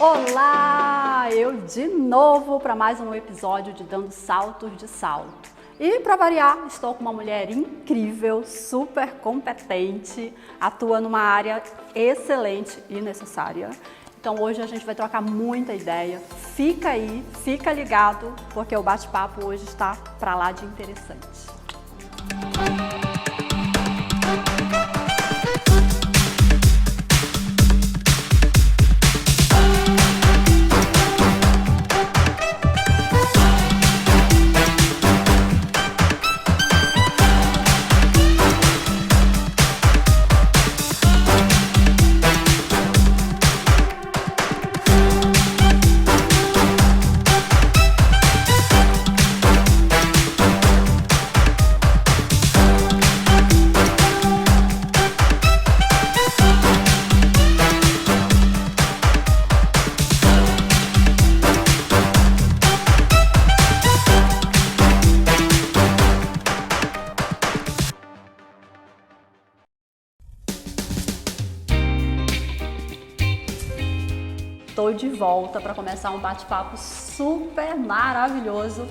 Olá! Eu de novo para mais um episódio de Dando Saltos de Salto. E para variar, estou com uma mulher incrível, super competente, atua numa área excelente e necessária. Então hoje a gente vai trocar muita ideia. Fica aí, fica ligado, porque o bate-papo hoje está para lá de interessante. Estou de volta para começar um bate-papo super maravilhoso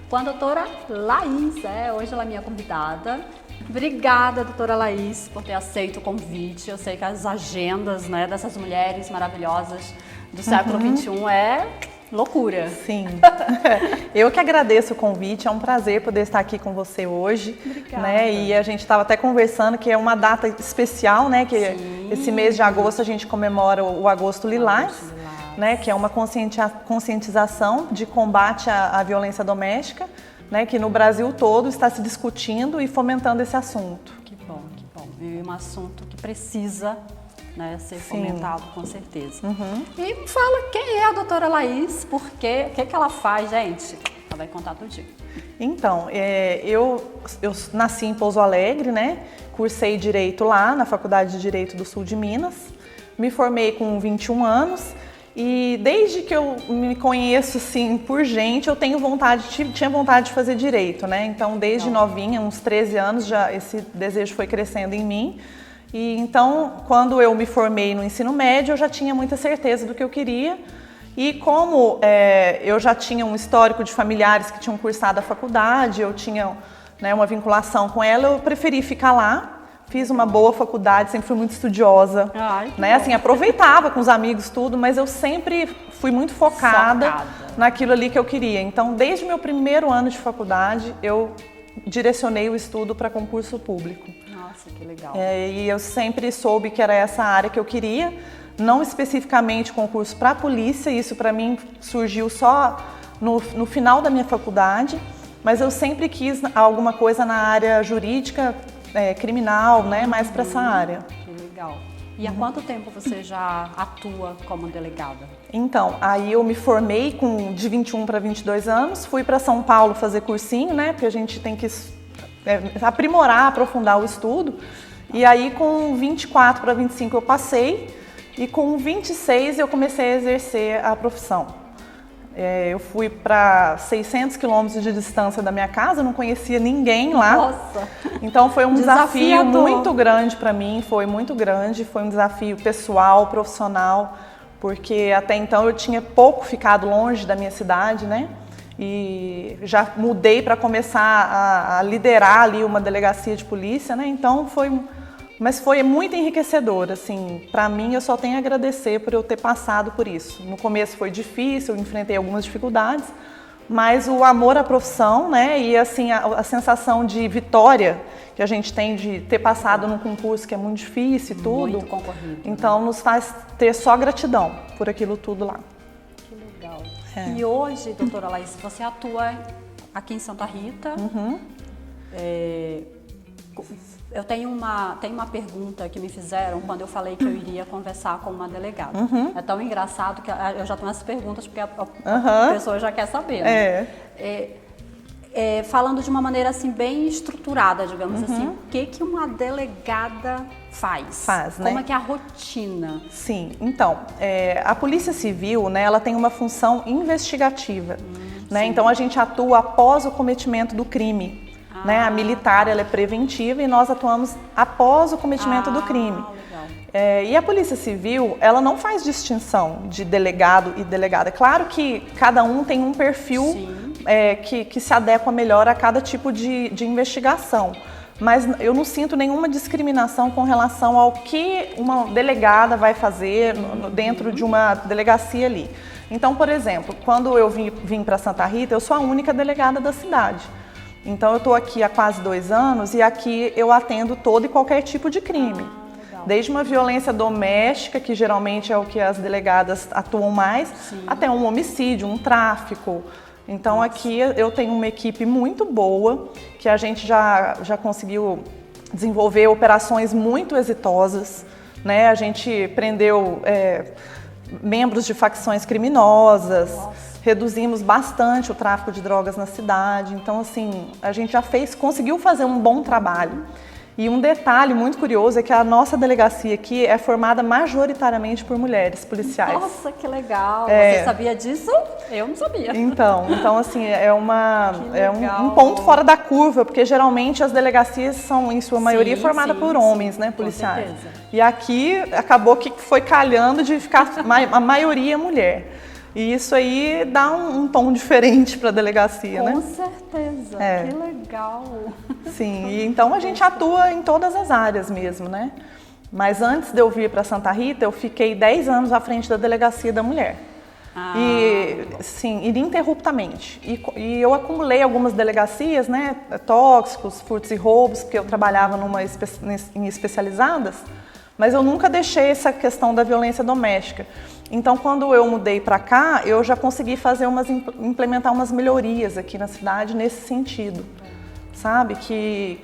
com a doutora Laís. Hoje ela é minha convidada. Obrigada, doutora Laís, por ter aceito o convite. Eu sei que as agendas, dessas mulheres maravilhosas do século XXI é loucura. Sim, eu que agradeço o convite, é um prazer poder estar aqui com você hoje. Obrigada. E a gente estava até conversando que é uma data especial, que Sim. Esse mês de agosto a gente comemora o Agosto Lilás, que é uma conscientização de combate à violência doméstica, que no Brasil todo está se discutindo e fomentando esse assunto. Que bom, que bom. E um assunto que precisa ser fomentado, com certeza. E me fala, quem é a doutora Laís? Por quê? O que ela faz, gente? Ela vai contar tudinho. Então, eu nasci em Pouso Alegre, cursei Direito lá na Faculdade de Direito do Sul de Minas, me formei com 21 anos e desde que eu me conheço assim, por gente, eu tinha vontade de fazer Direito, Então, desde novinha, uns 13 anos, já esse desejo foi crescendo em mim. E então, quando eu me formei no ensino médio, eu já tinha muita certeza do que eu queria. E como eu já tinha um histórico de familiares que tinham cursado a faculdade, eu tinha uma vinculação com ela, eu preferi ficar lá. Fiz uma boa faculdade, sempre fui muito estudiosa. Assim, aproveitava com os amigos tudo, mas eu sempre fui muito focada naquilo ali que eu queria. Então, desde o meu primeiro ano de faculdade, eu direcionei o estudo para concurso público. Nossa, que legal. E eu sempre soube que era essa área que eu queria, não especificamente concurso para a polícia, isso para mim surgiu só no final da minha faculdade, mas eu sempre quis alguma coisa na área jurídica, criminal, mais para essa área. Que legal. E há quanto tempo você já atua como delegada? Então, aí eu me formei de 21 para 22 anos, fui para São Paulo fazer cursinho, porque a gente tem que aprimorar, aprofundar o estudo. E aí com 24 para 25 eu passei e com 26 eu comecei a exercer a profissão. Eu fui para 600 quilômetros de distância da minha casa, não conhecia ninguém lá. Nossa! Então foi um desafio muito grande para mim, foi muito grande, foi um desafio pessoal, profissional, porque até então eu tinha pouco ficado longe da minha cidade, E já mudei para começar a liderar ali uma delegacia de polícia, Então mas foi muito enriquecedor, assim, para mim eu só tenho a agradecer por eu ter passado por isso. No começo foi difícil, eu enfrentei algumas dificuldades, mas o amor à profissão, E assim, a sensação de vitória que a gente tem de ter passado num concurso que é muito difícil e tudo. Muito concorrido. Então nos faz ter só gratidão por aquilo tudo lá. Que legal. E hoje, doutora Laís, você atua aqui em Santa Rita. Eu tenho uma pergunta que me fizeram quando eu falei que eu iria conversar com uma delegada. É tão engraçado que eu já tenho essas perguntas porque a pessoa já quer saber. Falando de uma maneira assim bem estruturada, digamos assim, o que uma delegada faz? Como é que é a rotina? Sim, então, a Polícia Civil, ela tem uma função investigativa, Então a gente atua após o cometimento do crime. A militar ela é preventiva e nós atuamos após o cometimento do crime. Legal. E a Polícia Civil, ela não faz distinção de delegado e delegada. Claro que cada um tem um perfil que se adequa melhor a cada tipo de investigação. Mas eu não sinto nenhuma discriminação com relação ao que uma delegada vai fazer dentro de uma delegacia ali. Então, por exemplo, quando eu vim para Santa Rita, eu sou a única delegada da cidade. Então, eu estou aqui há quase 2 anos e aqui eu atendo todo e qualquer tipo de crime. Desde uma violência doméstica, que geralmente é o que as delegadas atuam mais, até um homicídio, um tráfico. Então aqui eu tenho uma equipe muito boa, que a gente já conseguiu desenvolver operações muito exitosas, né? A gente prendeu membros de facções criminosas, reduzimos bastante o tráfico de drogas na cidade. Então assim, a gente já conseguiu fazer um bom trabalho. E um detalhe muito curioso é que a nossa delegacia aqui é formada majoritariamente por mulheres policiais. Nossa, que legal! Você sabia disso? Eu não sabia. Então assim, é um ponto fora da curva, porque geralmente as delegacias são, em sua maioria, formadas por homens, né, policiais. Com certeza. E aqui acabou que foi calhando de ficar a maioria mulher. E isso aí dá um tom diferente para a delegacia, né? Com certeza, que legal! Sim, e então a gente atua em todas as áreas mesmo, né? Mas antes de eu vir para Santa Rita, eu fiquei 10 anos à frente da Delegacia da Mulher. Sim, ininterruptamente. E eu acumulei algumas delegacias, né? Tóxicos, furtos e roubos, porque eu trabalhava em especializadas, mas eu nunca deixei essa questão da violência doméstica. Então, quando eu mudei para cá, eu já consegui implementar umas melhorias aqui na cidade nesse sentido. Sabe? Que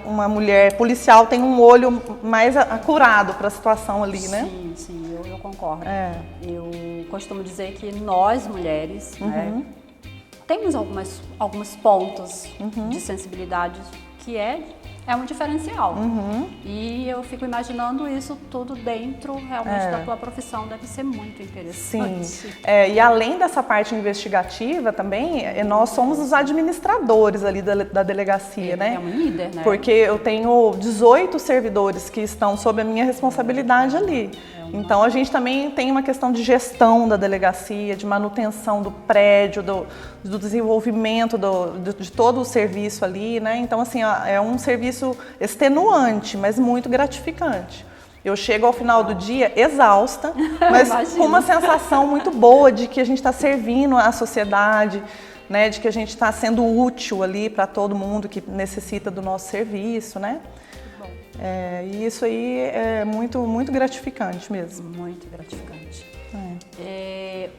uma mulher policial tem um olho mais acurado para a situação ali, né? Sim, eu concordo. Eu costumo dizer que nós, mulheres, né, temos alguns pontos de sensibilidade que é um diferencial. E eu fico imaginando isso tudo dentro realmente da tua profissão, deve ser muito interessante. Sim, e além dessa parte investigativa também, nós somos os administradores ali da delegacia, né? É um líder, né? Porque eu tenho 18 servidores que estão sob a minha responsabilidade ali. Então a gente também tem uma questão de gestão da delegacia, de manutenção do prédio, do desenvolvimento de todo o serviço ali, né? Então assim, é um serviço extenuante, mas muito gratificante. Eu chego ao final do dia exausta, mas com uma sensação muito boa de que a gente está servindo à sociedade, né? De que a gente está sendo útil ali para todo mundo que necessita do nosso serviço, né? E isso aí é muito, muito gratificante mesmo. Muito gratificante.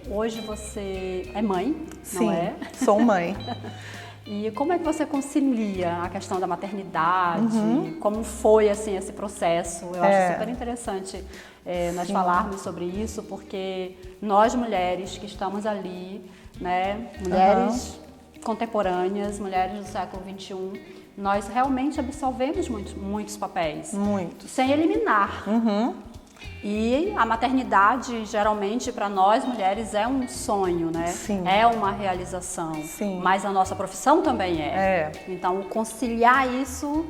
Hoje você é mãe, Sim, não é? Sou mãe. E como é que você concilia a questão da maternidade? Como foi assim, esse processo? Eu acho super interessante nós falarmos sobre isso, porque nós mulheres que estamos ali, né, mulheres contemporâneas, mulheres do século XXI, nós realmente absorvemos muitos papéis. Muito. Sem eliminar. E a maternidade, geralmente, para nós mulheres, é um sonho, né? Sim. É uma realização. Sim. Mas a nossa profissão também é. Então, conciliar isso...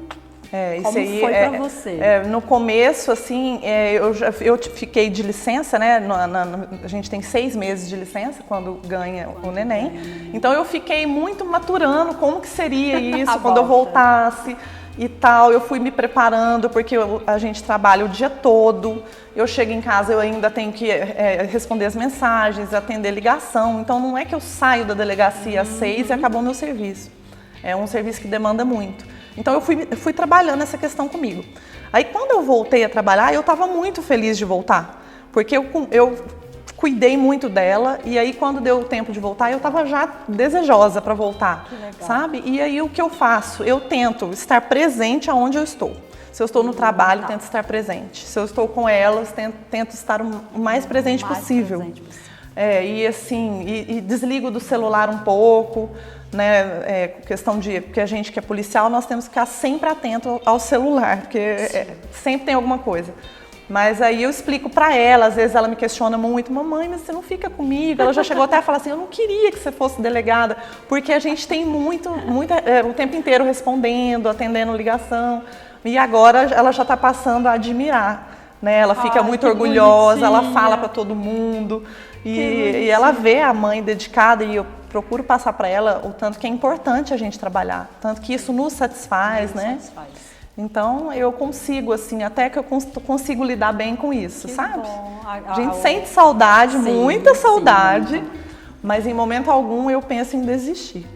Como isso aí foi para você? No começo, assim, eu fiquei de licença, né? A gente tem 6 meses de licença quando ganha o neném. Então eu fiquei muito maturando como que seria isso quando eu voltasse e tal. Eu fui me preparando porque a gente trabalha o dia todo. Eu chego em casa, eu ainda tenho que responder as mensagens, atender ligação. Então não é que eu saio da delegacia às 6 e acabou o meu serviço. É um serviço que demanda muito. Então eu fui trabalhando essa questão comigo. Aí quando eu voltei a trabalhar, eu estava muito feliz de voltar, porque eu cuidei muito dela e aí quando deu o tempo de voltar, eu estava já desejosa para voltar, sabe? E aí o que eu faço? Eu tento estar presente aonde eu estou. Se eu estou no trabalho, tento estar presente. Se eu estou com elas, tento estar o mais presente possível. E assim, desligo do celular um pouco, né? Questão de, porque a gente que é policial, nós temos que ficar sempre atento ao celular, porque sempre tem alguma coisa. Mas aí eu explico para ela, às vezes ela me questiona muito, mamãe, mas você não fica comigo? Ela já chegou até a falar assim, eu não queria que você fosse delegada, porque a gente tem o tempo inteiro respondendo, atendendo ligação, e agora ela já está passando a admirar né? Ela fica Ai, muito que orgulhosa, ela bonitinha. fala para todo mundo e ela vê a mãe dedicada e eu procuro passar para ela o tanto que é importante a gente trabalhar, tanto que isso nos satisfaz, né? Então eu consigo, assim, até que eu consigo lidar bem com isso, Que sabe? bom. A gente sente saudade, Sim, muita saudade, sim. mas em momento algum eu penso em desistir.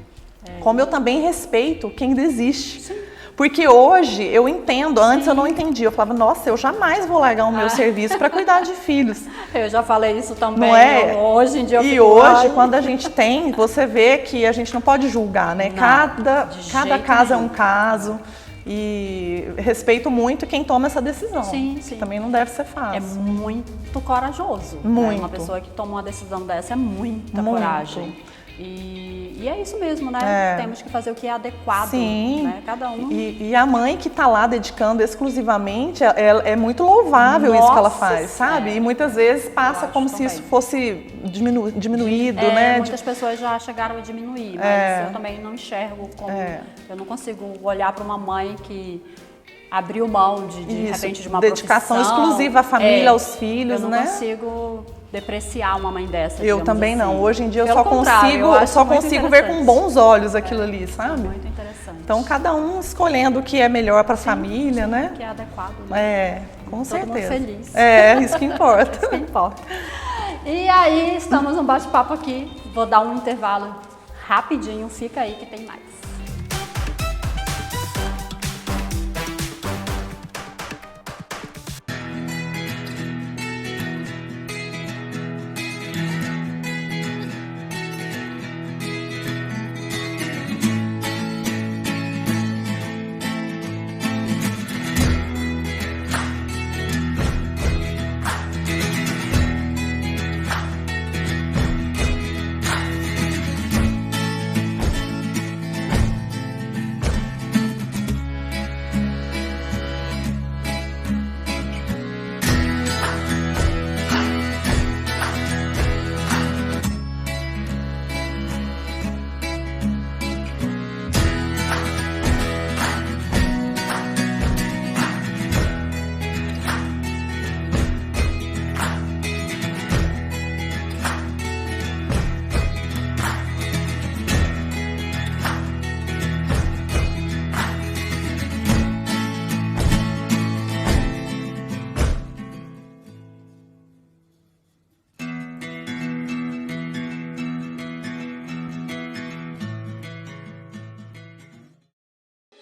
Como eu também respeito quem desiste. Sim. Porque hoje eu entendo, antes eu não entendia. Eu falava, nossa, eu jamais vou largar o meu serviço para cuidar de filhos. Eu já falei isso também. Não é? Hoje em dia eu E fico, hoje, ai, quando a gente tem, você vê que a gente não pode julgar, né? Não, Cada jeito caso é nenhum. um caso. E respeito muito quem toma essa decisão. Sim, que sim. também não deve ser é fácil. muito corajoso. Né? Muito. Uma pessoa que toma uma decisão dessa é muita Muito. coragem. E é isso mesmo, né? É. Temos que fazer o que é adequado. Sim. Né? Cada um. E a mãe que está lá dedicando exclusivamente, é muito louvável isso que ela Nossa, faz, sabe? E muitas vezes passa acho como se também. isso fosse diminuído, né? Muitas pessoas já chegaram a diminuir, mas eu também não enxergo como. Eu não consigo olhar para uma mãe que abriu mão de repente de uma dedicação profissão. exclusiva à família, aos filhos, eu não né? consigo depreciar uma mãe dessa. Eu digamos também assim. não. Hoje em dia eu Pelo só contrário, eu consigo, acho muito ver com interessante. bons olhos aquilo ali, sabe? Muito interessante. Então cada um escolhendo o que é melhor para a família, né? Que é adequado. Né? Com Todo mundo certeza. feliz. É, isso que importa. Isso que importa. E aí, estamos num bate-papo aqui. Vou dar um intervalo rapidinho. Fica aí que tem mais.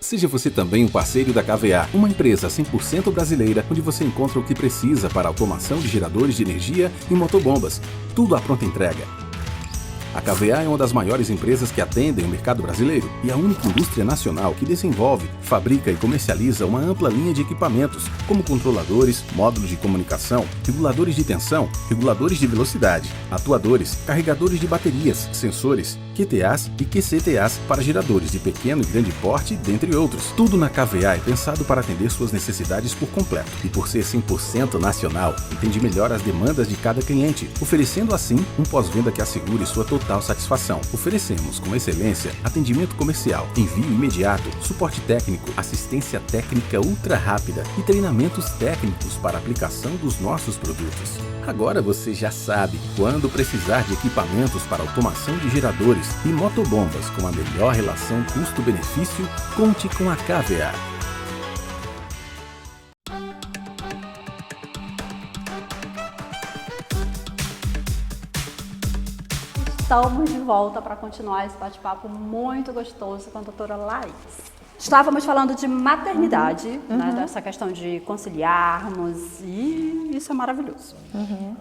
Seja você também um parceiro da KVA, uma empresa 100% brasileira onde você encontra o que precisa para automação de geradores de energia e motobombas, tudo à pronta entrega. A KVA é uma das maiores empresas que atendem o mercado brasileiro e a única indústria nacional que desenvolve, fabrica e comercializa uma ampla linha de equipamentos, como controladores, módulos de comunicação, reguladores de tensão, reguladores de velocidade, atuadores, carregadores de baterias, sensores, QTAs e QCTAs para geradores de pequeno e grande porte, dentre outros. Tudo na KVA é pensado para atender suas necessidades por completo e por ser 100% nacional, entende melhor as demandas de cada cliente, oferecendo assim um pós-venda que assegure sua total satisfação. Oferecemos com excelência atendimento comercial, envio imediato, suporte técnico, assistência técnica ultra rápida e treinamentos técnicos para aplicação dos nossos produtos. Agora você já sabe, quando precisar de equipamentos para automação de geradores e motobombas com a melhor relação custo-benefício, conte com a KVA. Estamos de volta para continuar esse bate-papo muito gostoso com a doutora Laís. Estávamos falando de maternidade, né, dessa questão de conciliarmos, e isso é maravilhoso.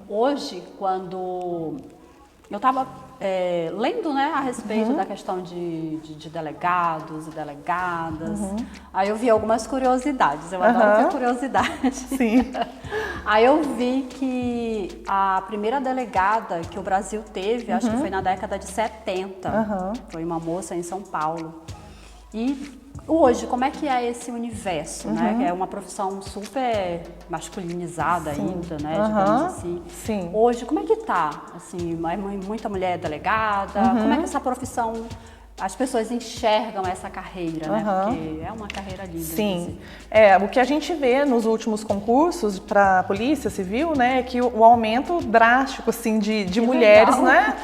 Hoje, quando eu estava lendo, né, a respeito da questão de delegados e delegadas, aí eu vi algumas curiosidades, eu adoro ter curiosidade. Sim. Aí eu vi que a primeira delegada que o Brasil teve, acho que foi na década de 70, foi uma moça em São Paulo. E hoje, como é que é esse universo, né? Que é uma profissão super masculinizada ainda, né? Digamos assim. Sim. Hoje, como é que tá? Assim, muita mulher delegada? Como é que essa profissão as pessoas enxergam essa carreira, né? Porque é uma carreira linda. Sim. O que a gente vê nos últimos concursos para a Polícia Civil, né, é que o aumento drástico, assim, de mulheres, né,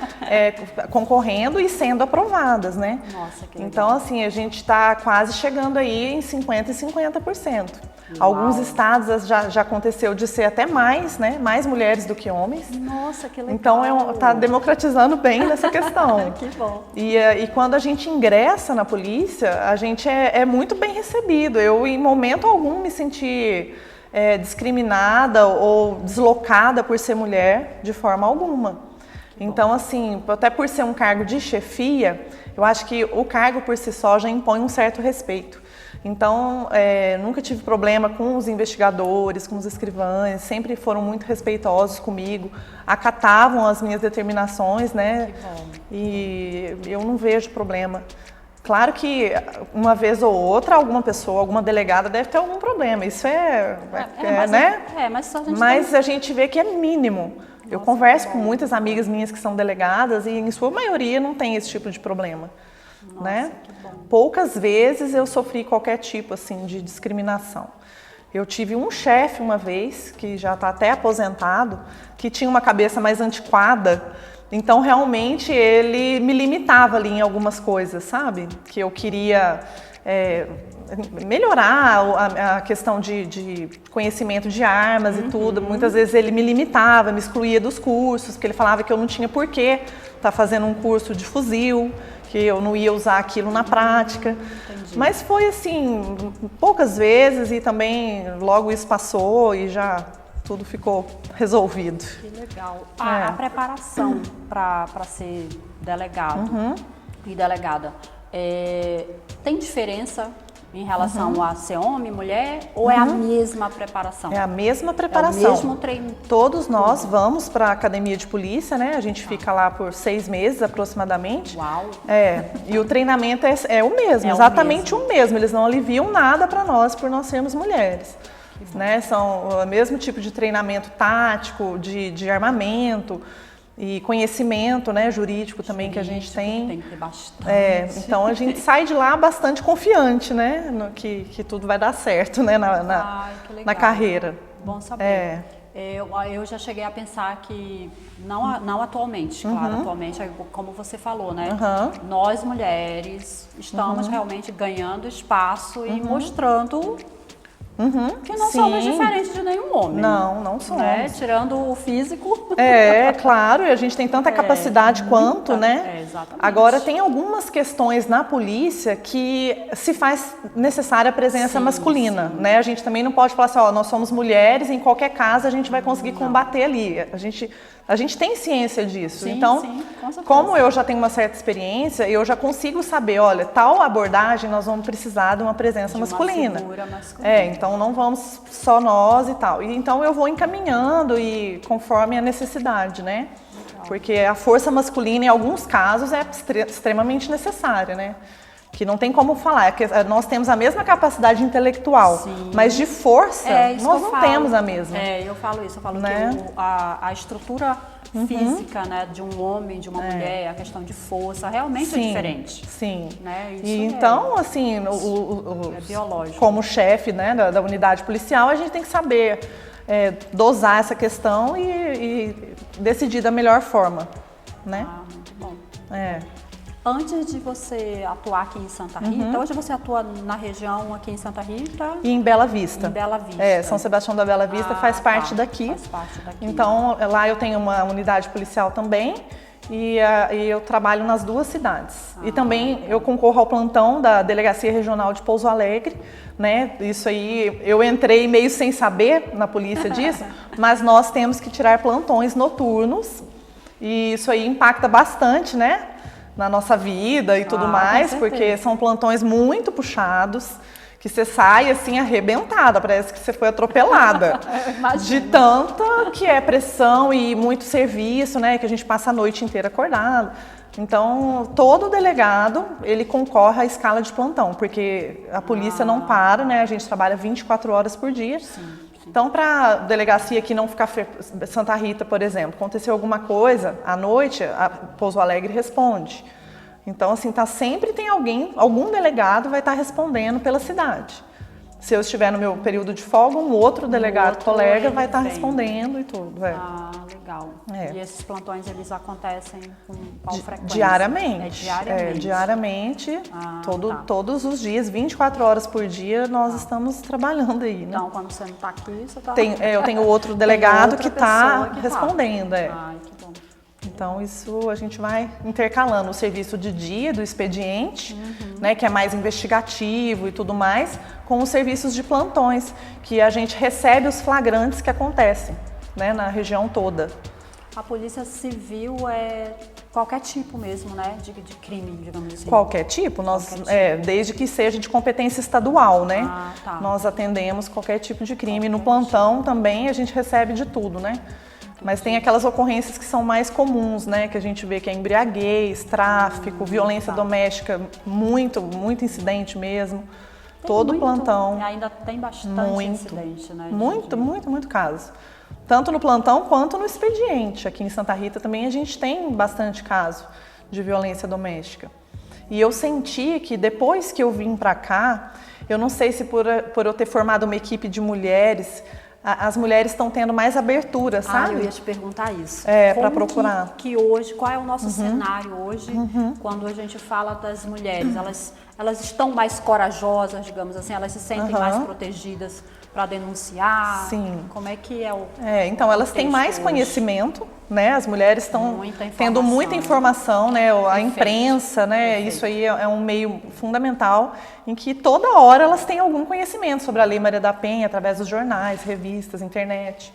concorrendo e sendo aprovadas, né? Nossa, que legal. Então, assim, a gente está quase chegando aí em 50% e 50%. Uau. Alguns estados já aconteceu de ser até mais, né, mais mulheres do que homens. Nossa, que legal. Então, está democratizando bem nessa questão. Que bom. E quando a gente ingressa na polícia, a gente é muito bem recebido. Eu, em momento algum, me senti discriminada ou deslocada por ser mulher, de forma alguma. Então, assim, até por ser um cargo de chefia, eu acho que o cargo por si só já impõe um certo respeito. Então, nunca tive problema com os investigadores, com os escrivães, sempre foram muito respeitosos comigo, acatavam as minhas determinações, né? Que bom. E eu não vejo problema. Claro que uma vez ou outra, alguma pessoa, alguma delegada deve ter algum problema, isso né? Mas a gente vê que é mínimo. Eu converso com muitas amigas minhas que são delegadas e, em sua maioria, não tem esse tipo de problema. Nossa, né? que bom. Poucas vezes eu sofri qualquer tipo assim de discriminação. Eu tive um chefe uma vez, que já está até aposentado, que tinha uma cabeça mais antiquada, então realmente ele me limitava ali em algumas coisas, sabe? Que eu queria melhorar a questão de conhecimento de armas e tudo. Muitas vezes ele me limitava, me excluía dos cursos, porque ele falava que eu não tinha porquê estar fazendo um curso de fuzil, que eu não ia usar aquilo na prática. Entendi. Mas foi assim, poucas vezes e também logo isso passou e já tudo ficou resolvido. Que legal. A preparação para ser delegado e delegada, tem diferença em relação a ser homem, mulher, ou é a mesma preparação? É a mesma preparação. É o mesmo treino? Todos nós vamos para a academia de polícia, né? A gente fica lá por 6 meses aproximadamente. Uau! E o treinamento é o mesmo, exatamente o mesmo. Eles não aliviam nada para nós por nós sermos mulheres. Né? São o mesmo tipo de treinamento tático, de armamento e conhecimento, né, jurídico também que a gente tem. Tem que ter bastante. Então a gente sai de lá bastante confiante, né, que tudo vai dar certo, né, na carreira. Bom saber. Eu já cheguei a pensar que, não atualmente, claro, atualmente, como você falou, né? Nós mulheres estamos realmente ganhando espaço e mostrando que não somos diferentes de nenhum homem. Não somos. Né? Tirando o físico. Claro, e a gente tem tanta capacidade quanto, né? Exatamente. Agora, tem algumas questões na polícia que se faz necessária a presença masculina, né? A gente também não pode falar assim, nós somos mulheres, em qualquer casa a gente vai conseguir combater ali. A gente tem ciência disso. Então, com certeza. como eu já tenho uma certa experiência, eu já consigo saber, olha, tal abordagem nós vamos precisar de uma presença masculina. Uma figura masculina. Então não vamos só nós e tal. E então eu vou encaminhando e conforme a necessidade, né? Legal. Porque a força masculina, em alguns casos, é extremamente necessária, né? Que não tem como falar, nós temos a mesma capacidade intelectual, mas de força nós não temos a mesma. Eu falo isso, que a estrutura física, né, de um homem, de uma mulher, a questão de força, realmente é diferente. Sim. Né? Isso então, assim, é biológico. Como chefe, né, da unidade policial, a gente tem que saber dosar essa questão e decidir da melhor forma, né? Muito bom. Antes de você atuar aqui em Santa Rita, hoje você atua na região aqui em Santa Rita? E em Bela Vista. Em Bela Vista. São Sebastião da Bela Vista faz parte daqui. Faz parte daqui. Então, lá eu tenho uma unidade policial também e eu trabalho nas duas cidades. E também eu concorro ao plantão da Delegacia Regional de Pouso Alegre, né? Isso aí, eu entrei meio sem saber na polícia disso, mas nós temos que tirar plantões noturnos e isso aí impacta bastante, né? Na nossa vida e tudo mais, porque são plantões muito puxados, que você sai assim arrebentada, parece que você foi atropelada. De tanto que é pressão e muito serviço, né, que a gente passa a noite inteira acordado. Então, todo delegado, ele concorre à escala de plantão, porque a polícia não para, né, a gente trabalha 24 horas por dia. Então, para a delegacia aqui não ficar... Santa Rita, por exemplo, aconteceu alguma coisa, à noite, a Pouso Alegre responde. Então, assim, sempre tem algum delegado vai estar respondendo pela cidade. Se eu estiver no meu período de folga, um outro delegado colega vai estar respondendo e tudo. Ah, legal. E esses plantões, eles acontecem com qual frequência? Diariamente. Diariamente? Diariamente, todos os dias, 24 horas por dia, nós estamos trabalhando aí, né? Então, quando você não está aqui, você está... Eu tenho outro delegado que está respondendo, Ai, que bom. Então, isso a gente vai intercalando o serviço de dia do expediente, né, que é mais investigativo e tudo mais, com os serviços de plantões, que a gente recebe os flagrantes que acontecem, né, na região toda. A Polícia Civil é qualquer tipo mesmo, né, de crime, digamos assim? Qualquer tipo, desde que seja de competência estadual, né? Ah, tá. Nós atendemos qualquer tipo de crime. No plantão também a gente recebe de tudo, né? Mas tem aquelas ocorrências que são mais comuns, né? Que a gente vê que é embriaguez, tráfico, violência doméstica, muito incidente mesmo. Todo plantão. Ainda tem bastante incidente, né? Muito caso. Tanto no plantão quanto no expediente. Aqui em Santa Rita também a gente tem bastante caso de violência doméstica. E eu senti que depois que eu vim para cá, eu não sei se por eu ter formado uma equipe de mulheres, as mulheres estão tendo mais abertura, sabe? Eu ia te perguntar isso. Para procurar. Que hoje, qual é o nosso cenário hoje, quando a gente fala das mulheres? Elas estão mais corajosas, digamos assim, elas se sentem mais protegidas para denunciar? Sim. Como é que é o... Então, elas têm mais conhecimento, né? As mulheres estão tendo muita informação, né? A imprensa, né? Perfeito. Isso aí é um meio fundamental em que toda hora elas têm algum conhecimento sobre a Lei Maria da Penha, através dos jornais, revistas, internet.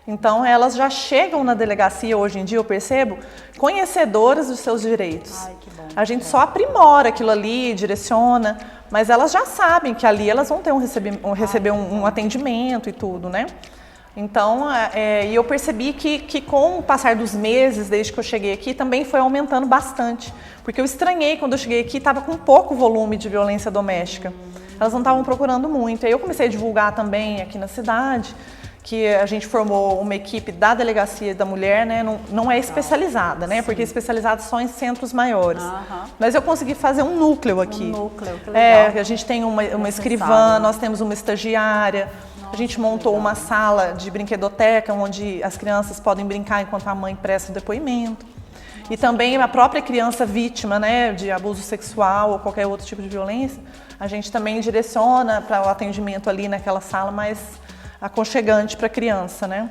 Então, elas já chegam na delegacia, hoje em dia, eu percebo, conhecedoras dos seus direitos. Ai, que bom. A gente só aprimora aquilo ali, direciona, mas elas já sabem que ali elas vão ter receber um atendimento e tudo, né? Então, e eu percebi que com o passar dos meses, desde que eu cheguei aqui, também foi aumentando bastante. Porque eu estranhei quando eu cheguei aqui, estava com pouco volume de violência doméstica. Elas não estavam procurando muito. Aí eu comecei a divulgar também aqui na cidade, que a gente formou uma equipe da Delegacia da Mulher, né? Não é especializada, né? Porque é especializada só em centros maiores. Mas eu consegui fazer um núcleo aqui. Um núcleo, que legal. A gente tem uma escrivã, nós temos uma estagiária. A gente montou uma sala de brinquedoteca, onde as crianças podem brincar enquanto a mãe presta o depoimento. E também a própria criança vítima, né, de abuso sexual ou qualquer outro tipo de violência, a gente também direciona para o atendimento ali naquela sala mais aconchegante para a criança, né?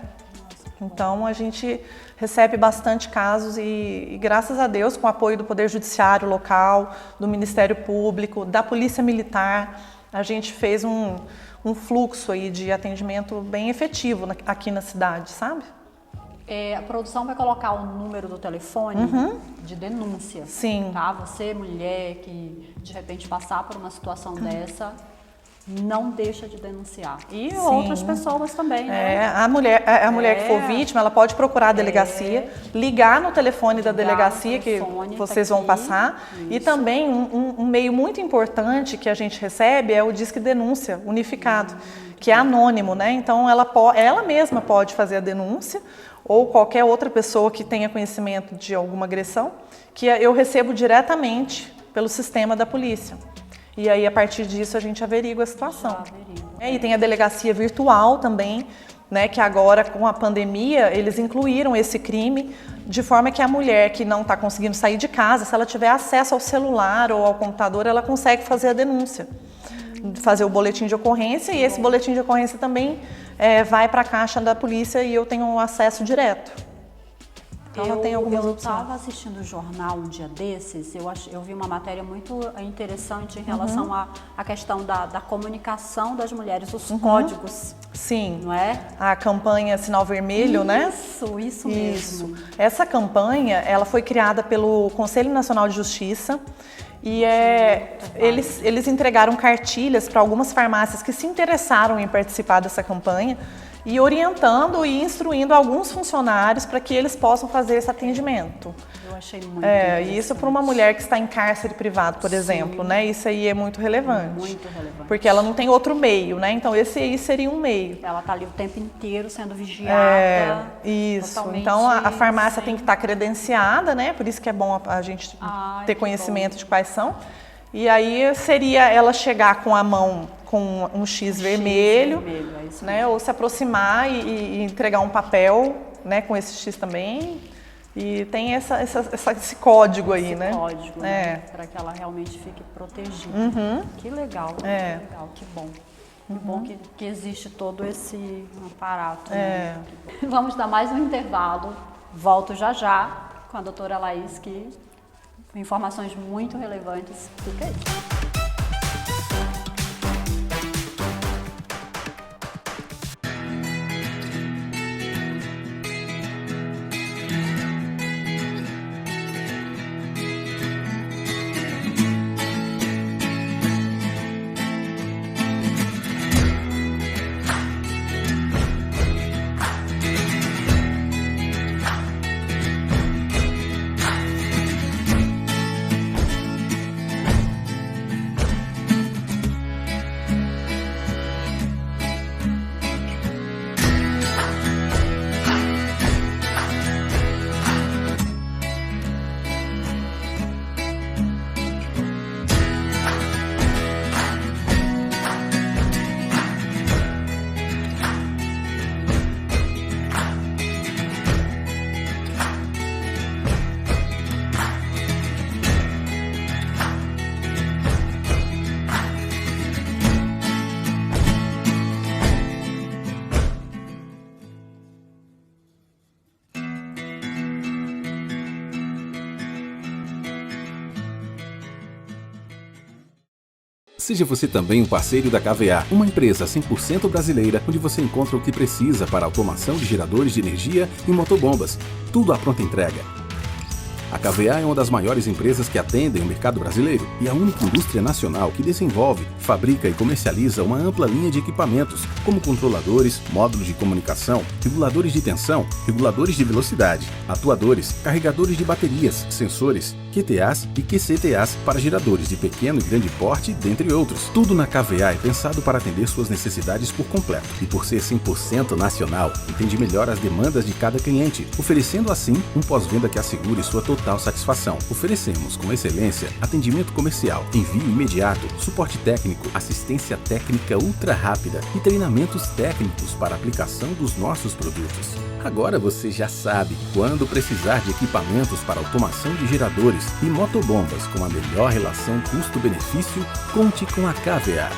Então a gente recebe bastante casos e graças a Deus, com o apoio do Poder Judiciário local, do Ministério Público, da Polícia Militar, a gente fez um fluxo aí de atendimento bem efetivo aqui na cidade, sabe? A produção vai colocar o número do telefone de denúncia. Sim. Tá? Você, mulher, que de repente passar por uma situação dessa, não deixa de denunciar. E outras pessoas também, né? A mulher que for vítima, ela pode procurar a delegacia, ligar no telefone da delegacia que vocês vão passar. Isso. E também um meio muito importante que a gente recebe é o Disque Denúncia Unificado, que é anônimo, né? Então ela mesma pode fazer a denúncia, ou qualquer outra pessoa que tenha conhecimento de alguma agressão, que eu recebo diretamente pelo sistema da polícia. E aí, a partir disso, a gente averigua a situação. E tem a delegacia virtual também, né, que agora, com a pandemia, eles incluíram esse crime, de forma que a mulher que não está conseguindo sair de casa, se ela tiver acesso ao celular ou ao computador, ela consegue fazer a denúncia, fazer o boletim de ocorrência, e esse boletim de ocorrência também vai para a caixa da polícia e eu tenho acesso direto. Então, ela tem algumas opções. Eu estava assistindo o jornal um dia desses, eu vi uma matéria muito interessante em relação à questão da comunicação das mulheres, os códigos. Sim. Não é? A campanha Sinal Vermelho, né? Isso mesmo. Essa campanha, ela foi criada pelo Conselho Nacional de Justiça e eles entregaram cartilhas para algumas farmácias que se interessaram em participar dessa campanha. e orientando e instruindo alguns funcionários para que eles possam fazer esse atendimento. Eu achei muito E isso para uma mulher que está em cárcere privado, por exemplo, né? Isso aí é muito relevante. Muito relevante. Porque ela não tem outro meio, né? Então esse aí seria um meio. Ela está ali o tempo inteiro sendo vigiada. Isso. Então a farmácia tem que estar credenciada, né? Por isso que é bom a gente ter conhecimento de quais são. E aí seria ela chegar com a mão com um X vermelho, é isso né? Ou se aproximar e entregar um papel, né? Com esse X também. E tem esse código aí, né? Código, né? Para que ela realmente fique protegida. Que legal, que legal, que bom. Que bom que existe todo esse aparato. Né? Vamos dar mais um intervalo. Volto já já com a doutora Laís, que informações muito relevantes. Fica aí. Seja você também um parceiro da KVA, uma empresa 100% brasileira onde você encontra o que precisa para a automação de geradores de energia e motobombas. Tudo à pronta entrega. A KVA é uma das maiores empresas que atendem o mercado brasileiro e a única indústria nacional que desenvolve, fabrica e comercializa uma ampla linha de equipamentos, como controladores, módulos de comunicação, reguladores de tensão, reguladores de velocidade, atuadores, carregadores de baterias, sensores, QTAs e QCTAs para geradores de pequeno e grande porte, dentre outros. Tudo na KVA é pensado para atender suas necessidades por completo. E por ser 100% nacional, entende melhor as demandas de cada cliente, oferecendo assim um pós-venda que assegure sua total satisfação. Oferecemos com excelência atendimento comercial, envio imediato, suporte técnico, assistência técnica ultra rápida e treinamentos técnicos para aplicação dos nossos produtos. Agora você já sabe, quando precisar de equipamentos para automação de geradores e motobombas com a melhor relação custo-benefício, conte com a KVA.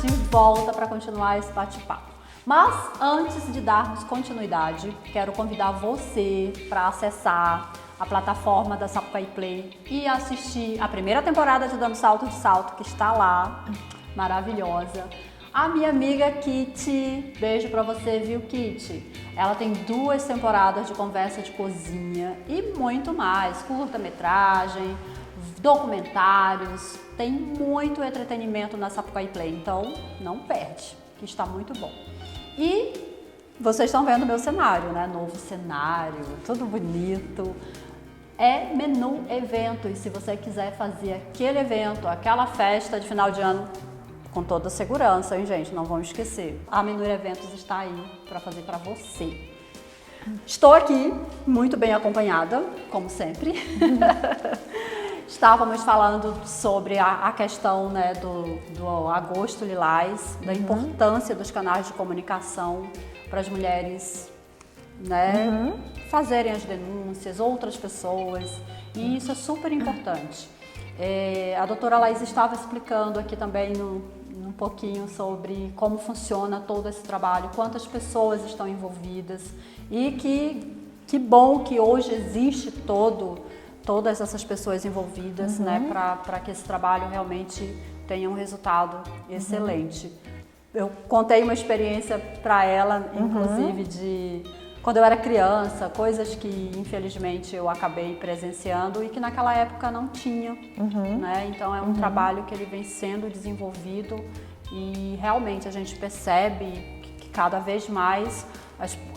De volta para continuar esse bate-papo. Mas antes de darmos continuidade, quero convidar você para acessar a plataforma da Sapucaí Play e assistir a primeira temporada de Dando Salto de Salto, que está lá, maravilhosa. A minha amiga Kitty, beijo pra você, viu, Kitty? Ela tem 2 temporadas de conversa de cozinha e muito mais, curta-metragem, documentários, tem muito entretenimento na Sapucaí Play, então não perde, que está muito bom. E vocês estão vendo o meu cenário, né? Novo cenário, tudo bonito. É menu evento, e se você quiser fazer aquele evento, aquela festa de final de ano, com toda a segurança, hein, gente? Não vamos esquecer. A Menu Eventos está aí para fazer para você. Estou aqui muito bem acompanhada, como sempre. Estávamos falando sobre a questão, né, do Agosto Lilás, da importância dos canais de comunicação para as mulheres, né, fazerem as denúncias, outras pessoas, e isso é super importante. A doutora Laís estava explicando aqui também um pouquinho sobre como funciona todo esse trabalho, quantas pessoas estão envolvidas, e que bom que hoje existe todas essas pessoas envolvidas, né, para que esse trabalho realmente tenha um resultado excelente. Eu contei uma experiência para ela, inclusive, quando eu era criança, coisas que infelizmente eu acabei presenciando e que naquela época não tinha, né? Então é um trabalho que ele vem sendo desenvolvido e realmente a gente percebe que cada vez mais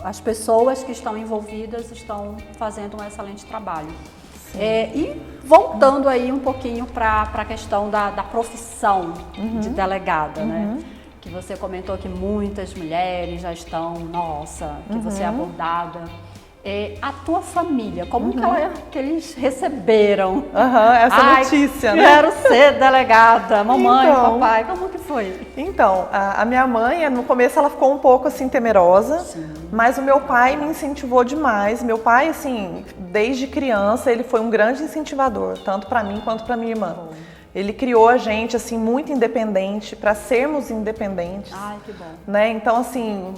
as pessoas que estão envolvidas estão fazendo um excelente trabalho. E voltando aí um pouquinho para a questão da profissão de delegada, né? Que você comentou que muitas mulheres já estão, que você é abordada. A tua família, como que eles receberam essa notícia, né? Quero ser delegada, mamãe, papai, como que foi? Então, a minha mãe, no começo ela ficou um pouco assim temerosa, mas o meu pai me incentivou demais. Meu pai, assim, desde criança, ele foi um grande incentivador, tanto para mim quanto para minha irmã. Ele criou a gente, assim, muito independente, para sermos independentes. Ai, que bom. Né? Então, assim,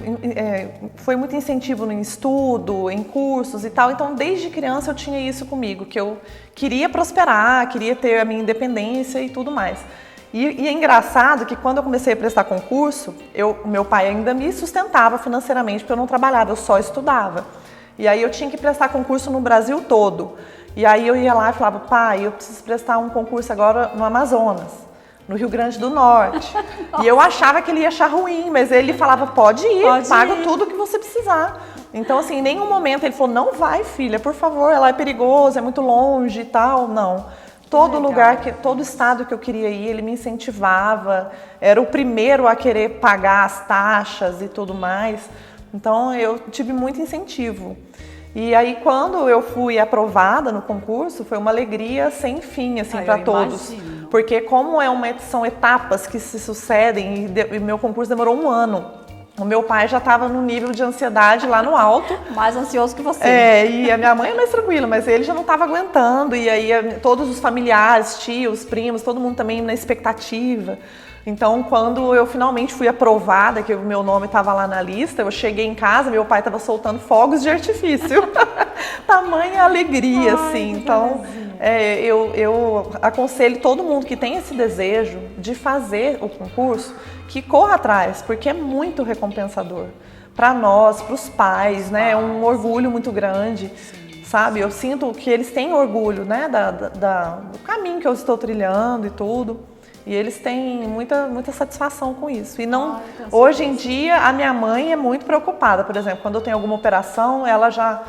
foi muito incentivo no estudo, em cursos e tal. Então, desde criança eu tinha isso comigo, que eu queria prosperar, queria ter a minha independência e tudo mais. E é engraçado que quando eu comecei a prestar concurso, meu pai ainda me sustentava financeiramente, porque eu não trabalhava, eu só estudava. E aí eu tinha que prestar concurso no Brasil todo. E aí eu ia lá e falava, pai, eu preciso prestar um concurso agora no Amazonas, no Rio Grande do Norte. E eu achava que ele ia achar ruim, mas ele falava, pode ir, paga tudo que você precisar. Então, assim, em nenhum momento ele falou, não vai, filha, por favor, lá é perigoso, é muito longe e tal. Não. Todo lugar, todo estado que eu queria ir, ele me incentivava. Era o primeiro a querer pagar as taxas e tudo mais. Então, eu tive muito incentivo. E aí, quando eu fui aprovada no concurso, foi uma alegria sem fim, assim, para todos. Imagino. Porque como são etapas que se sucedem, e meu concurso demorou 1 ano. O meu pai já estava no nível de ansiedade lá no alto. Mais ansioso que você. E a minha mãe é mais tranquila, mas ele já não estava aguentando. E aí, todos os familiares, tios, primos, todo mundo também na expectativa. Então, quando eu finalmente fui aprovada, que o meu nome estava lá na lista, eu cheguei em casa, meu pai estava soltando fogos de artifício. Tamanha alegria, assim. Então, eu aconselho todo mundo que tem esse desejo de fazer o concurso, que corra atrás, porque é muito recompensador. Para nós, para os pais, né? É um orgulho muito grande. Sabe? Eu sinto que eles têm orgulho, né? Do caminho que eu estou trilhando e tudo. E eles têm muita satisfação com isso. E não, hoje em dia, a minha mãe é muito preocupada. Por exemplo, quando eu tenho alguma operação, ela já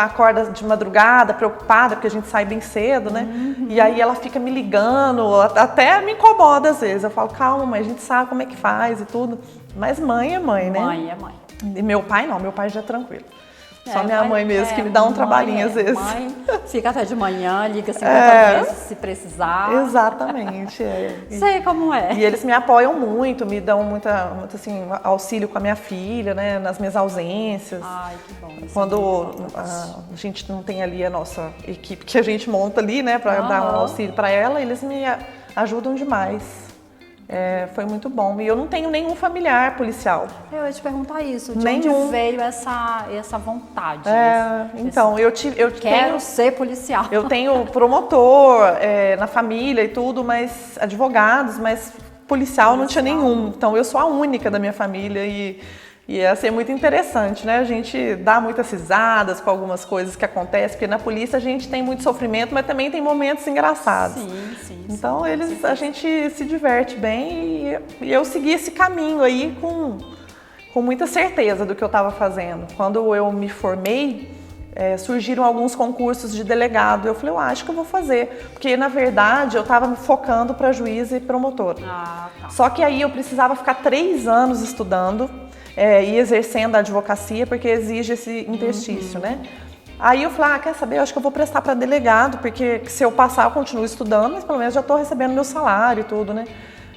acorda de madrugada, preocupada, porque a gente sai bem cedo, né? E aí ela fica me ligando, até me incomoda às vezes. Eu falo, calma, mãe, a gente sabe como é que faz e tudo. Mas mãe é mãe, né? Mãe é mãe. E meu pai não, meu pai já é tranquilo. Só minha mãe mesmo, que me dá um trabalhinho às vezes. Mãe fica até de manhã, liga 50 vezes se precisar. Exatamente. Sei como é. E eles me apoiam muito, me dão muito assim, auxílio com a minha filha, né, nas minhas ausências. Ai, que bom. Quando a gente não tem ali a nossa equipe que a gente monta ali, né, para dar um auxílio para ela, eles me ajudam demais. Foi muito bom. E eu não tenho nenhum familiar policial. Eu ia te perguntar isso. De onde veio essa vontade? Então, eu quero ser policial. Eu tenho promotor na família e tudo, mas advogados, mas policial não tinha nenhum. Então, eu sou a única da minha família e ia ser muito interessante, né? A gente dá muitas risadas com algumas coisas que acontecem, porque na polícia a gente tem muito sofrimento, mas também tem momentos engraçados. Sim. Então a gente se diverte bem e eu segui esse caminho aí com muita certeza do que eu estava fazendo. Quando eu me formei, surgiram alguns concursos de delegado. Eu falei, eu acho que eu vou fazer, porque na verdade eu estava me focando para juiz e promotor. Tá. Só que aí eu precisava ficar 3 anos estudando e exercendo a advocacia, porque exige esse interstício, né? Aí eu falei, quer saber, eu acho que eu vou prestar para delegado, porque se eu passar eu continuo estudando, mas pelo menos já estou recebendo meu salário e tudo, né?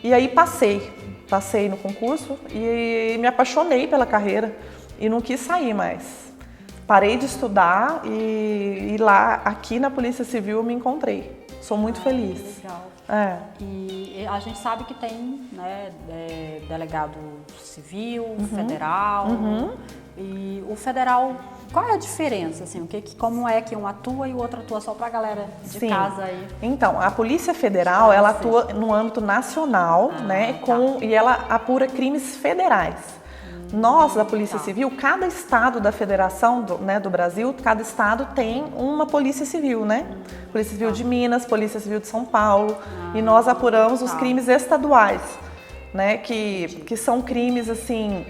E aí passei no concurso e me apaixonei pela carreira e não quis sair mais. Parei de estudar e lá, aqui na Polícia Civil, eu me encontrei. Sou muito feliz. Legal. E a gente sabe que tem, né, delegado civil, federal. E o federal, qual é a diferença? Assim, como é que um atua e o outro atua, só para a galera de casa aí? Então, a Polícia Federal, ela atua no âmbito nacional, né? E ela apura crimes federais. Nós, da Polícia Civil, cada estado da federação do Brasil, cada estado tem uma Polícia Civil, né? Polícia Civil de Minas, Polícia Civil de São Paulo, e nós apuramos os crimes estaduais, né? Que são crimes, assim,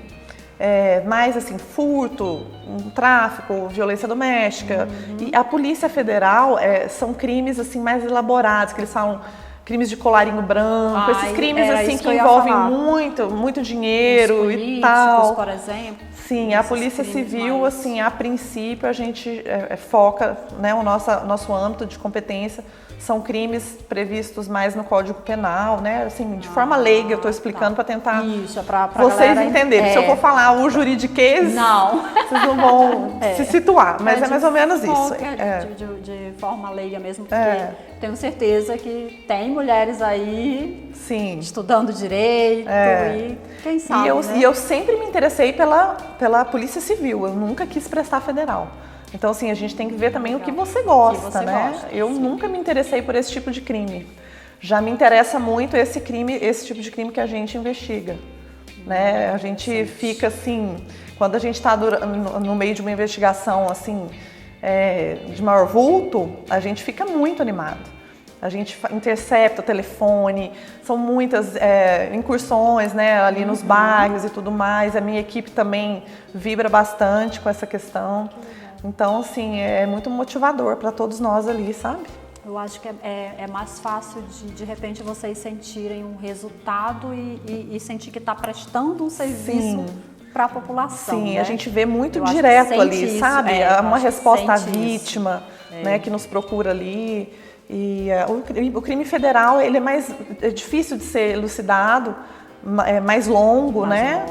mais assim, furto, tráfico, violência doméstica. E a Polícia Federal são crimes, assim, mais elaborados, que eles falam... Crimes de colarinho branco, esses crimes assim que envolvem muito dinheiro e tal. Por exemplo. Sim, a Polícia Civil, assim, a princípio a gente foca, né, o nosso âmbito de competência são crimes previstos mais no Código Penal, né? Assim, de forma leiga, eu estou explicando para tentar vocês entenderem. Se eu for falar o juridiquês, vocês não vão se situar, mas é mais ou menos isso. De forma leiga mesmo, porque tenho certeza que tem mulheres aí estudando direito e quem sabe, E eu sempre me interessei pela Polícia Civil, eu nunca quis prestar federal. Então, assim, a gente tem que ver também o que você gosta, né? Eu nunca me interessei por esse tipo de crime. Já me interessa muito esse tipo de crime que a gente investiga, né? A gente fica, assim, quando a gente está no meio de uma investigação, assim, de maior vulto, a gente fica muito animado. A gente intercepta o telefone, são muitas incursões, né, ali nos bairros e tudo mais. A minha equipe também vibra bastante com essa questão. Então, assim, é muito motivador para todos nós ali, sabe? Eu acho que é mais fácil, de repente, vocês sentirem um resultado e sentir que está prestando um serviço para a população. Sim, né? A gente vê muito direto ali, isso, sabe? Uma resposta à vítima, né, que nos procura ali. E o crime federal, ele é difícil de ser elucidado, é mais longo, né?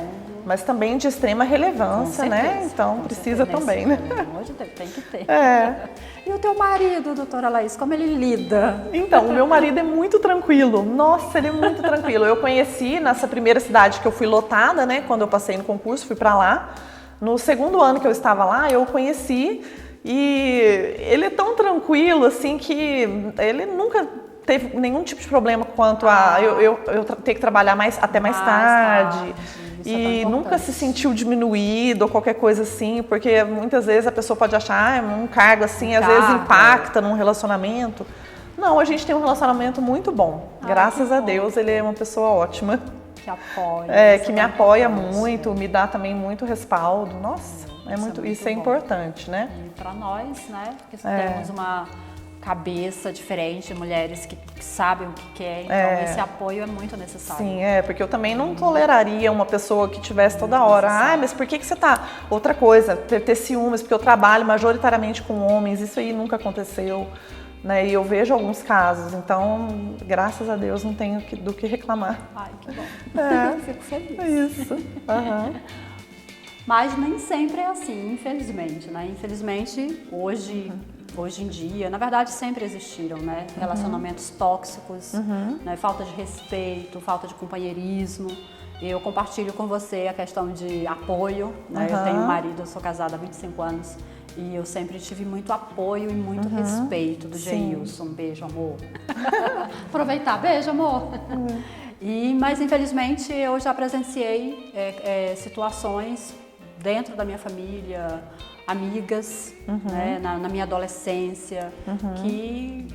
Mas também de extrema relevância, né? Então precisa também, né? Pelo amor de Deus, tem que ter. E o teu marido, doutora Laís, como ele lida? Então, o meu marido é muito tranquilo. Nossa, ele é muito tranquilo. Eu conheci nessa primeira cidade que eu fui lotada, né? Quando eu passei no concurso, fui pra lá. No segundo ano que eu estava lá, eu o conheci e ele é tão tranquilo, assim, que ele nunca teve nenhum tipo de problema quanto a eu ter que trabalhar até mais tarde. E nunca se sentiu diminuído ou qualquer coisa assim, porque muitas vezes a pessoa pode achar um cargo assim, às vezes impacta num relacionamento. Não, a gente tem um relacionamento muito bom. Graças a Deus, ele é uma pessoa ótima. Que apoia. Que me apoia muito, me dá também muito respaldo. Nossa, isso é importante, né? E para nós, né? Porque temos uma cabeça diferente, mulheres que sabem o que querem, então esse apoio é muito necessário. Sim, porque eu também não toleraria uma pessoa que tivesse toda hora, mas por que você tá... Outra coisa, ter ciúmes, porque eu trabalho majoritariamente com homens, isso aí nunca aconteceu, né? E eu vejo alguns casos, então, graças a Deus, não tenho do que reclamar. Ai, que bom. Fico feliz. É isso. Mas nem sempre é assim, infelizmente, né? Infelizmente, hoje em dia, na verdade sempre existiram, né? Relacionamentos tóxicos, né? Falta de respeito, falta de companheirismo. Eu compartilho com você a questão de apoio, né? Eu tenho um marido, eu sou casada há 25 anos e eu sempre tive muito apoio e muito respeito do Geilson. Beijo, amor. Aproveitar, beijo, amor. Mas infelizmente eu já presenciei situações dentro da minha família, amigas, né, na minha adolescência, que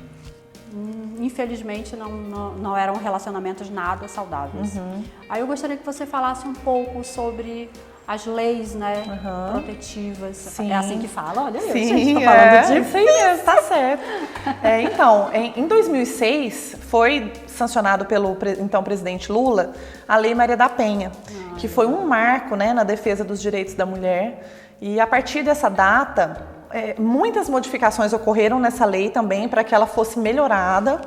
infelizmente não eram relacionamentos nada saudáveis. Aí eu gostaria que você falasse um pouco sobre as leis, né, protetivas. Sim. É assim que fala? Olha, eu, gente, tô falando disso. Isso aí mesmo, tá certo. Então, em 2006, foi sancionado pelo então presidente Lula a Lei Maria da Penha, que foi um marco, né, na defesa dos direitos da mulher. E a partir dessa data, muitas modificações ocorreram nessa lei também para que ela fosse melhorada,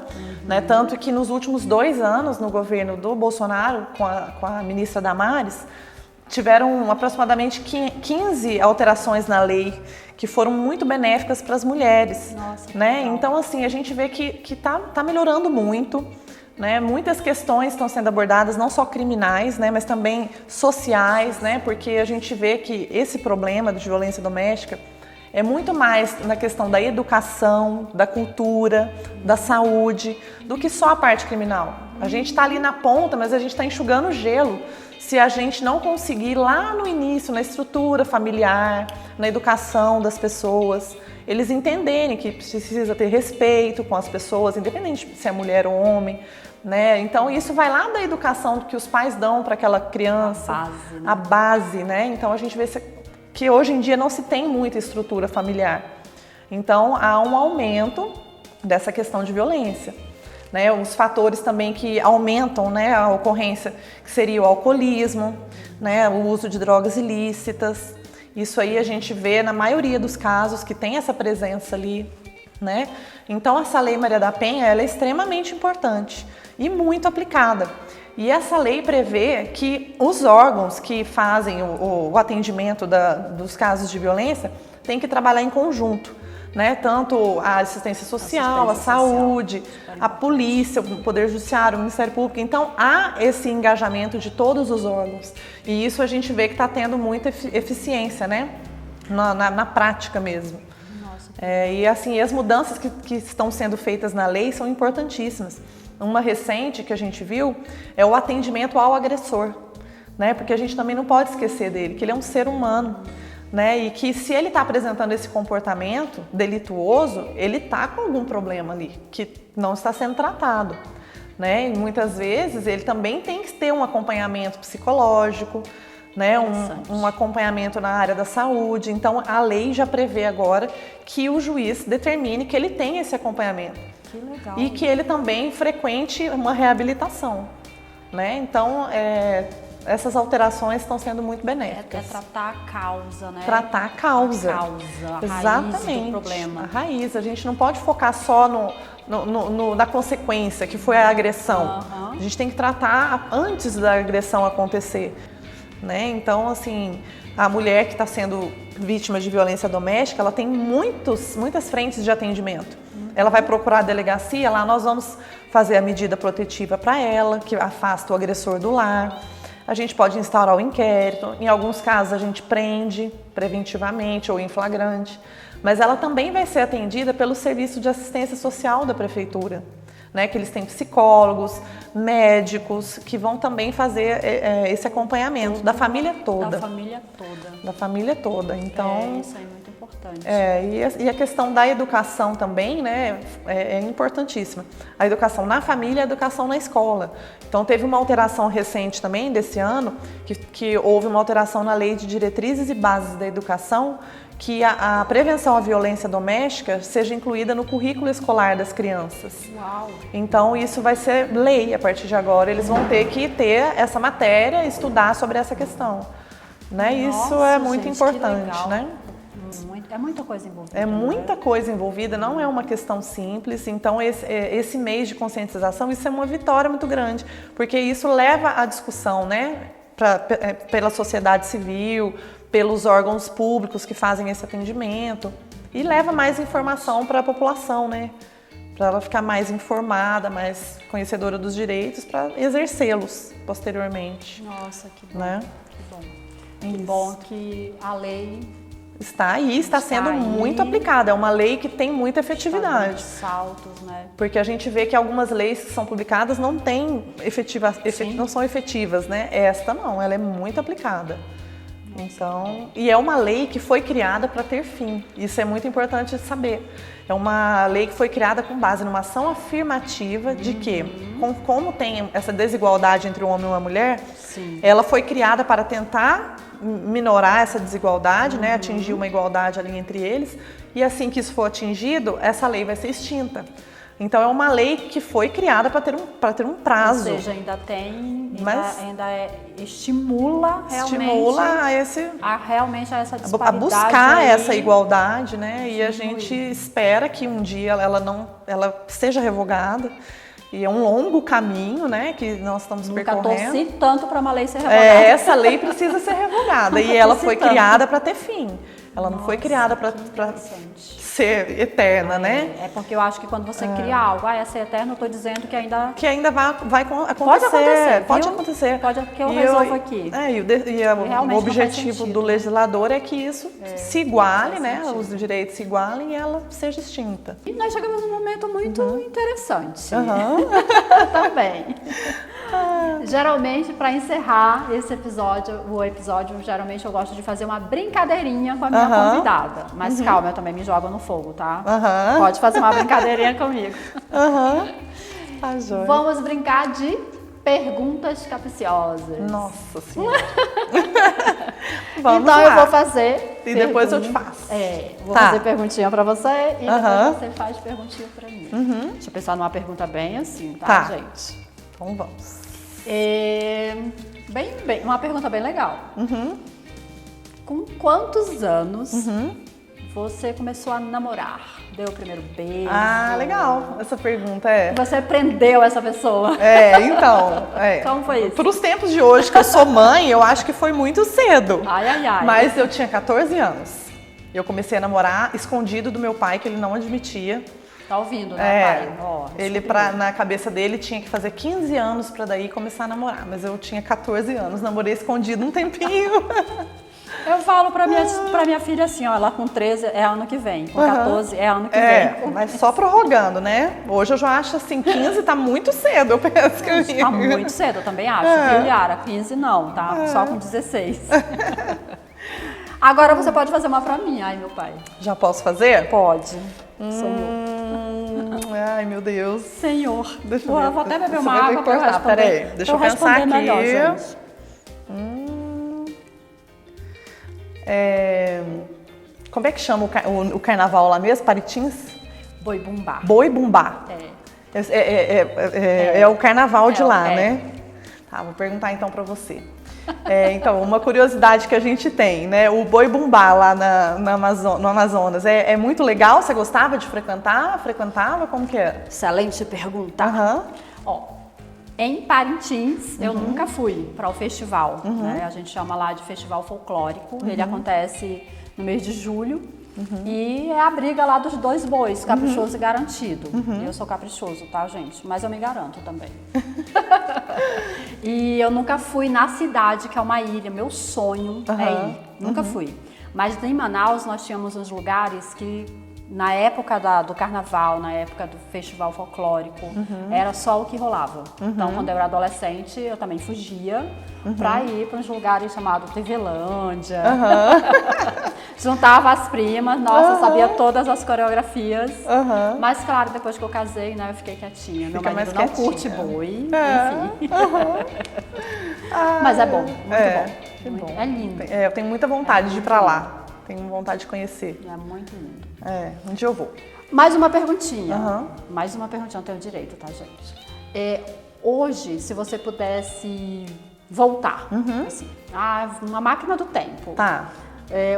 né? Tanto que nos últimos 2 anos, no governo do Bolsonaro, com a ministra Damares, tiveram aproximadamente 15 alterações na lei que foram muito benéficas para as mulheres. Nossa, né? Então, assim, a gente vê que tá melhorando muito. Né? Muitas questões estão sendo abordadas, não só criminais, né? Mas também sociais, né? Porque a gente vê que esse problema de violência doméstica, É muito mais na questão da educação, da cultura, da saúde, do que só a parte criminal. A gente está ali na ponta, mas a gente está enxugando gelo se a gente não conseguir lá no início, na estrutura familiar, na educação das pessoas, eles entenderem que precisa ter respeito com as pessoas, independente se é mulher ou homem, né? Então isso vai lá da educação que os pais dão para aquela criança, a base, né? Então a gente vê que hoje em dia não se tem muita estrutura familiar. Então há um aumento dessa questão de violência. Né, os fatores também que aumentam, né, a ocorrência, que seria o alcoolismo, né, o uso de drogas ilícitas. Isso aí a gente vê na maioria dos casos que tem essa presença ali, né? Então essa Lei Maria da Penha, ela é extremamente importante e muito aplicada. E essa lei prevê que os órgãos que fazem o atendimento dos casos de violência têm que trabalhar em conjunto. Né? Tanto a assistência social, a saúde, a polícia, o Poder Judiciário, o Ministério Público. Então, há esse engajamento de todos os órgãos. E isso a gente vê que está tendo muita eficiência, né? Na prática mesmo. E assim, as mudanças que estão sendo feitas na lei são importantíssimas. Uma recente que a gente viu é o atendimento ao agressor, né? Porque a gente também não pode esquecer dele, que ele é um ser humano. Né? E que se ele está apresentando esse comportamento delituoso, ele está com algum problema ali, que não está sendo tratado. Né? E muitas vezes ele também tem que ter um acompanhamento psicológico, né? Um acompanhamento na área da saúde. Então a lei já prevê agora que o juiz determine que ele tem esse acompanhamento. Que legal. E que ele também frequente uma reabilitação. Né? Então, essas alterações estão sendo muito benéficas. É tratar a causa, né? Tratar a causa. A Exatamente. raiz do problema. A raiz. A gente não pode focar só na consequência, que foi a agressão. A gente tem que tratar antes da agressão acontecer. Né? Então, assim, a mulher que está sendo vítima de violência doméstica, ela tem muitas frentes de atendimento. Ela vai procurar a delegacia, lá nós vamos fazer a medida protetiva para ela, que afasta o agressor do lar. A gente pode instaurar o inquérito, em alguns casos a gente prende preventivamente ou em flagrante, mas ela também vai ser atendida pelo Serviço de Assistência Social da Prefeitura, né? Que eles têm psicólogos, médicos, que vão também fazer esse acompanhamento da família toda. Da família toda. Da família toda, então... Isso aí é muito importante. E a questão da educação também, né, é importantíssima. A educação na família e a educação na escola. Então teve uma alteração recente também, desse ano, que houve uma alteração na Lei de Diretrizes e Bases da Educação, que a prevenção à violência doméstica seja incluída no currículo escolar das crianças. Uau. Então isso vai ser lei a partir de agora, eles vão ter que ter essa matéria, estudar sobre essa questão. Né? Nossa, isso é muito gente, importante, né? É muita coisa envolvida. É muita coisa envolvida, não é uma questão simples. Então, esse mês de conscientização, isso é uma vitória muito grande, porque isso leva à discussão, né, pela sociedade civil, pelos órgãos públicos que fazem esse atendimento, e leva mais informação para a população, né, para ela ficar mais informada, mais conhecedora dos direitos, para exercê-los posteriormente. Nossa, que bom, né? que bom. Que bom que a lei... Está sendo muito aplicada, é uma lei que tem muita efetividade. Saltos, né? Porque a gente vê que algumas leis que são publicadas não não são efetivas, né? Esta não, ela é muito aplicada. Então, e é uma lei que foi criada para ter fim. Isso é muito importante de saber. É uma lei que foi criada com base numa ação afirmativa de que, como tem essa desigualdade entre um homem e uma mulher, ela foi criada para tentar minorar essa desigualdade, né, atingir uma igualdade ali entre eles, e assim que isso for atingido, essa lei vai ser extinta. Então é uma lei que foi criada para ter um prazo. Ou seja, estimula realmente a essa disparidade. A buscar essa igualdade, né? E a gente espera que um dia ela seja revogada. E é um longo caminho, né, que nós estamos percorrendo. Nunca torci tanto para uma lei ser revogada. Essa lei precisa ser revogada e ela foi criada para ter fim. Ela não foi criada para ser eterna, né? É porque eu acho que quando você cria algo, é ser eterno, eu tô dizendo que ainda... Que ainda vai acontecer. Pode acontecer, Pode viu? acontecer. Pode, que eu resolvo aqui. O objetivo do né? legislador é que isso se iguale, né? Os direitos se igualem e ela seja extinta. E nós chegamos num momento muito interessante também. Geralmente, para encerrar esse episódio, geralmente eu gosto de fazer uma brincadeirinha com a minha convidada. Mas calma, eu também me jogo no fogo, tá? Pode fazer uma brincadeirinha comigo. Tá joia. Vamos brincar de perguntas capciosas. Nossa Senhora. Vamos então lá. eu vou fazer. E depois eu te faço. Vou fazer perguntinha pra você e depois você faz perguntinha pra mim. Deixa eu pensar numa pergunta bem assim, tá, gente? Então vamos. Uma pergunta bem legal. Com quantos anos você começou a namorar? Deu o primeiro beijo? Ah, legal. Essa pergunta Você prendeu essa pessoa? Então. Como foi isso? Para os tempos de hoje, que eu sou mãe, eu acho que foi muito cedo. Ai. Mas eu tinha 14 anos. Eu comecei a namorar escondido do meu pai, que ele não admitia. Tá ouvindo, né, pai? Ele, na cabeça dele, tinha que fazer 15 anos para daí começar a namorar. Mas eu tinha 14 anos, namorei escondido um tempinho. Eu falo pra minha filha assim, ó, ela com 13 é ano que vem, com 14 é ano que vem. Mas só prorrogando, né? Hoje eu já acho assim, 15 tá muito cedo, eu penso que tá muito cedo, eu também acho. Viu, Yara? 15 não, tá? Só com 16. Agora você pode fazer uma pra mim, ai meu pai. Já posso fazer? Pode. Senhor. Ai, meu Deus. Senhor. Deixa eu ver. Vou até beber uma água pra eu responder. Peraí, deixa eu pensar aqui. Melhor, gente. Como é que chama o carnaval lá mesmo? Paritins? Boi bumbá. Boi bumbá. É o carnaval de lá, né? Tá, vou perguntar então pra você. Então, uma curiosidade que a gente tem, né? O boi bumbá lá no Amazonas é muito legal? Você gostava de frequentar? Frequentava? Como que é? Excelente pergunta. Ó, em Parintins, eu nunca fui para o festival. Né? A gente chama lá de Festival Folclórico. Ele acontece no mês de julho. E é a briga lá dos dois bois, caprichoso e garantido. Eu sou caprichoso, tá, gente? Mas eu me garanto também. E eu nunca fui na cidade, que é uma ilha. Meu sonho é ir. Nunca fui. Mas em Manaus nós tínhamos uns lugares que, na época do carnaval, na época do festival folclórico, era só o que rolava. Então, quando eu era adolescente, eu também fugia pra ir para uns lugares chamados Trivelândia. Juntava as primas, nossa, sabia todas as coreografias. Mas, claro, depois que eu casei, né, eu fiquei quietinha. Meu marido não curte boi, enfim. Mas é bom, muito bom. É lindo. Eu tenho muita vontade de ir pra lá. Tenho vontade de conhecer. É muito lindo. Um dia eu vou. Mais uma perguntinha. Mais uma perguntinha, eu tenho direito, tá, gente? Hoje, se você pudesse voltar, assim, uma máquina do tempo. Tá.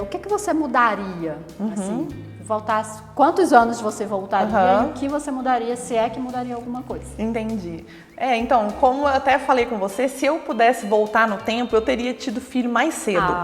O que você mudaria? Assim, voltasse, quantos anos você voltaria e o que você mudaria, se é que mudaria alguma coisa? Entendi. Então, como eu até falei com você, se eu pudesse voltar no tempo, eu teria tido filho mais cedo.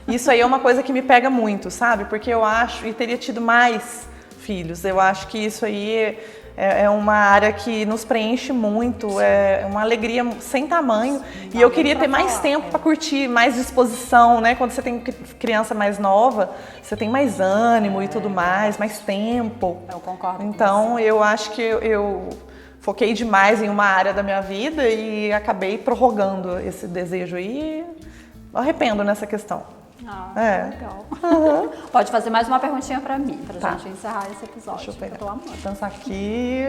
Isso aí é uma coisa que me pega muito, sabe? Porque eu acho, e teria tido mais filhos. Eu acho que isso aí é uma área que nos preenche muito, é uma alegria sem tamanho. E eu queria ter mais tempo para curtir, mais disposição, né? Quando você tem criança mais nova, você tem mais ânimo e tudo mais tempo. Eu concordo. Então, eu acho que eu foquei demais em uma área da minha vida e acabei prorrogando esse desejo aí. Eu arrependo nessa questão. Legal. Pode fazer mais uma perguntinha pra mim, pra gente encerrar esse episódio. Deixa eu pegar. Eu tô amando. Vou pensar aqui.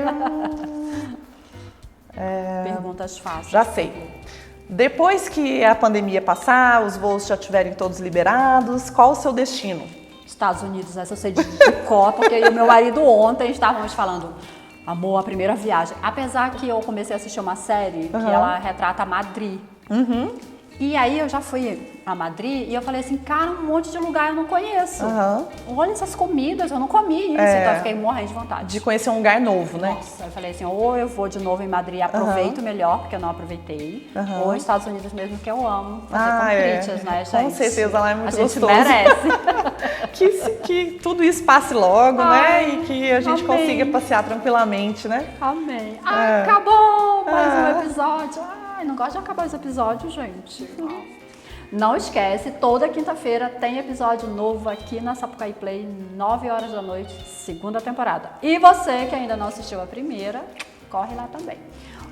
Perguntas fáceis. Já sei. Depois que a pandemia passar, os voos já estiverem todos liberados, qual o seu destino? Estados Unidos, essa eu sei de cor, porque eu e meu marido ontem estávamos falando amor, a primeira viagem. Apesar que eu comecei a assistir uma série que ela retrata Madrid. E aí eu já fui a Madrid e eu falei assim, cara, um monte de lugar eu não conheço. Olha essas comidas, eu não comi isso, então eu fiquei morrendo de vontade. De conhecer um lugar novo, né? Nossa, eu falei assim, ou eu vou de novo em Madrid e aproveito melhor, porque eu não aproveitei, ou nos Estados Unidos mesmo, que eu amo fazer contrites, né, gente? Com certeza, lá é muito gostoso. A gente merece. que tudo isso passe logo, né? E que a gente consiga passear tranquilamente, né? Amém. Acabou mais um episódio. Ai, não gosto de acabar esse episódio, gente. Não esquece, toda quinta-feira tem episódio novo aqui na Sapucaí Play, 9 horas da noite, segunda temporada. E você que ainda não assistiu a primeira, corre lá também.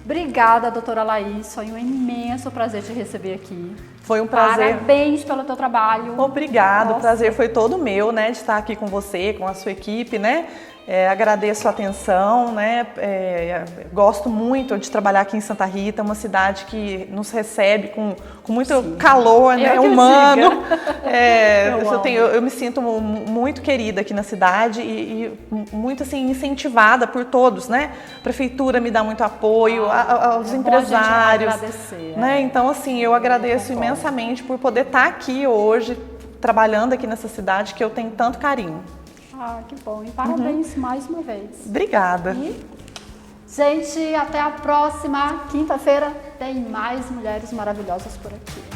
Obrigada, doutora Laís, foi um imenso prazer te receber aqui. Foi um prazer. Parabéns pelo teu trabalho. Obrigada, o prazer foi todo meu, né, de estar aqui com você, com a sua equipe, né? Agradeço a atenção, né? Gosto muito de trabalhar aqui em Santa Rita, uma cidade que nos recebe com muito calor, né? Humano. Eu me sinto muito querida aqui na cidade e muito assim incentivada por todos, né? A prefeitura me dá muito apoio, aos empresários, agradecer, né? Então assim, eu agradeço imensamente por poder estar aqui hoje, trabalhando aqui nessa cidade que eu tenho tanto carinho. Que bom. E parabéns mais uma vez. Obrigada. E, gente, até a próxima quinta-feira. Tem mais mulheres maravilhosas por aqui.